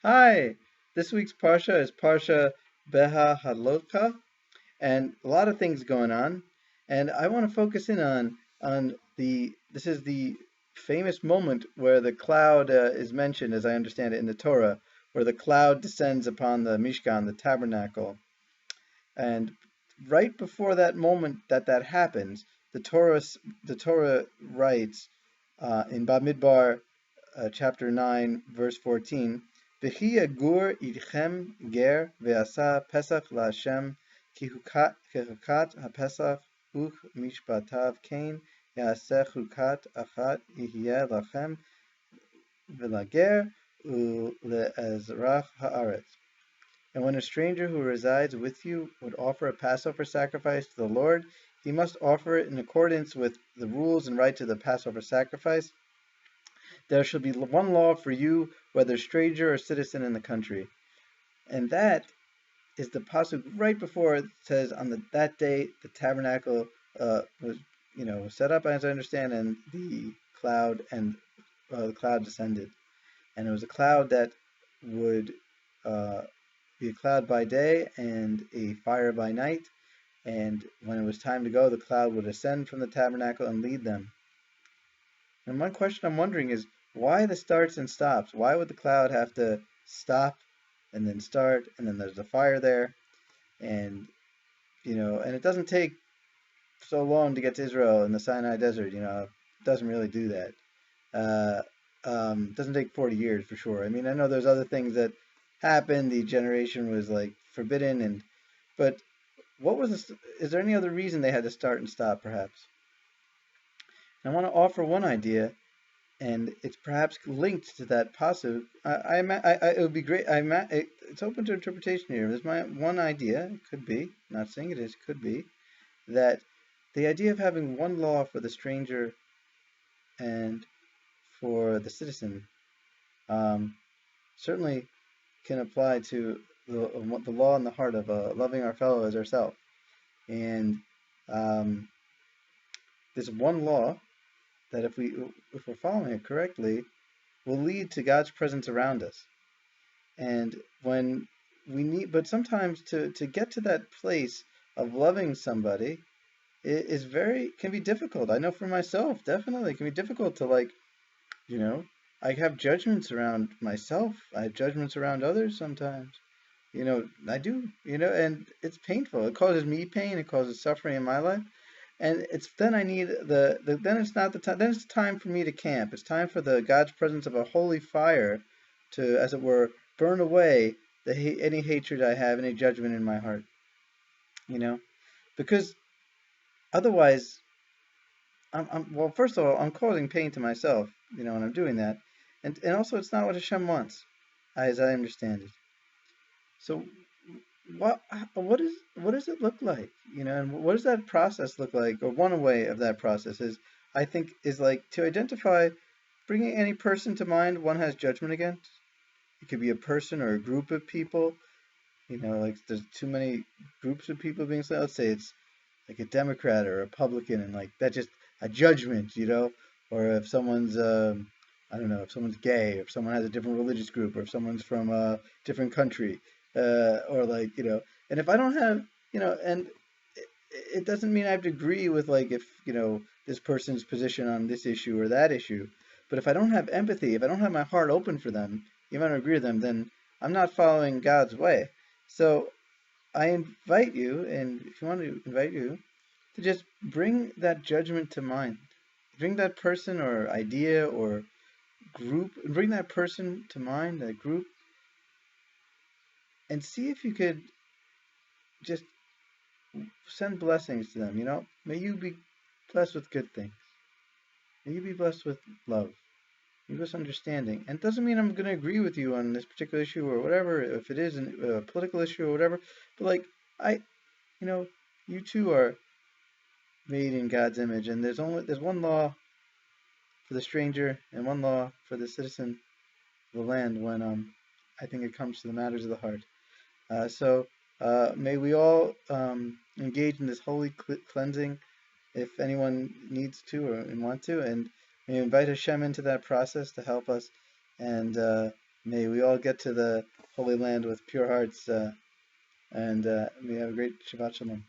Hi, this week's Parsha is Parsha Behahalotcha, and a lot of things going on. And I want to focus in on this is the famous moment where the cloud is mentioned, as I understand it, in the Torah, where the cloud descends upon the Mishkan, the tabernacle. And right before that moment that happens, the Torah writes in Bamidbar chapter 9, verse 14, V'chi yagur idchem ger ve'asa Pesach la'Hashem ki hukat ha'Pesach uch mishpatav kain ya'aseh hukat achat yihyeh lachem v'lager u'le'ezrach ha'aretz. And when a stranger who resides with you would offer a Passover sacrifice to the Lord, he must offer it in accordance with the rules and rites of the Passover sacrifice. There shall be one law for you, whether stranger or citizen in the country. And that is the pasuk right before it says, on that day the tabernacle was set up, as I understand, and the cloud descended, and it was a cloud that would be a cloud by day and a fire by night. And when it was time to go, the cloud would ascend from the tabernacle and lead them. And one question I'm wondering is, why the starts and stops? Why would the cloud have to stop and then start, and then there's a fire there? And and it doesn't take so long to get to Israel in the Sinai Desert. It doesn't really do that. It doesn't take 40 years for sure. I mean, I know there's other things that happened. The generation was like forbidden, but what was this? Is there any other reason they had to start and stop, perhaps? And I want to offer one idea, and it's perhaps linked to that pasuk. It would be great. It's open to interpretation here. There's my one idea. It could be. I'm not saying it is. Could be that the idea of having one law for the stranger and for the citizen certainly can apply to the law in the heart of loving our fellow as ourselves. And this one law that if we're following it correctly, will lead to God's presence around us. And when but sometimes to get to that place of loving somebody, it is can be difficult. I know for myself, definitely, it can be difficult to I have judgments around myself. I have judgments around others sometimes. I do, and it's painful. It causes me pain. It causes suffering in my life. And then I need then it's not the time. Then it's time for me to camp. It's time for the God's presence of a holy fire to, as it were, burn away any hatred I have, any judgment in my heart. Because otherwise, well, first of all, I'm causing pain to myself. When I'm doing that, and also it's not what Hashem wants, as I understand it. So what does it look like, and what does that process look like? Or one way of that process is like to identify, bringing any person to mind one has judgment against. It could be a person or a group of people. Like there's too many groups of people being said. Let's say it's like a Democrat or a Republican, and like that's just a judgment. Or if someone's I don't know, if someone's gay, or if someone has a different religious group, or if someone's from a different country, or and if I don't have, and it doesn't mean I have to agree with, like, if this person's position on this issue or that issue, but if I don't have empathy, if I don't have my heart open for them, even if I don't agree with them, then I'm not following God's way. So I invite you, and if you want to invite you, to just bring that judgment to mind. Bring that person or idea or group, bring that person to mind, that group, and see if you could just send blessings to them. May you be blessed with good things. May you be blessed with love. May you blessed with understanding. And it doesn't mean I'm going to agree with you on this particular issue or whatever, if it is a political issue or whatever. But like, you too are made in God's image, and there's one law for the stranger and one law for the citizen of the land when I think it comes to the matters of the heart. So may we all engage in this holy cleansing, if anyone needs to or want to, and may invite Hashem into that process to help us, and May we all get to the Holy Land with pure hearts, and may you have a great Shabbat Shalom.